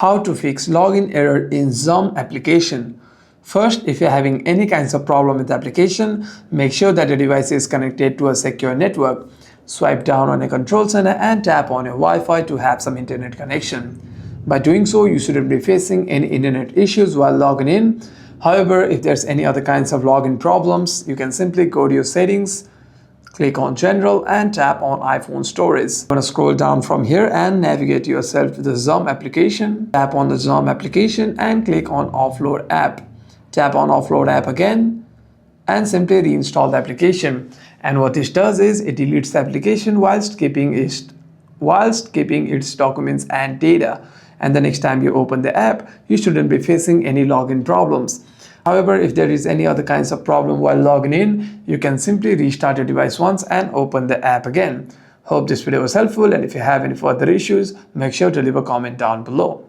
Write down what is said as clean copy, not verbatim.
How to fix login error in Zoom application. First, if you're having any kinds of problem with the application, make sure that your device is connected to a secure network. Swipe down on a control center and tap on your Wi-Fi to have some internet connection. By doing so, you shouldn't be facing any internet issues while logging in. However, if there's any other kinds of login problems, you can simply go to your settings, click on General and tap on iPhone Storage. I'm going to scroll down from here and navigate yourself to the Zoom application. Tap on the Zoom application and click on Offload App. Tap on Offload App again and simply reinstall the application. And what this does is it deletes the application whilst keeping its documents and data. And the next time you open the app, you shouldn't be facing any login problems. However, if there is any other kinds of problem while logging in, you can simply restart your device once and open the app again. Hope this video was helpful, and if you have any further issues, make sure to leave a comment down below.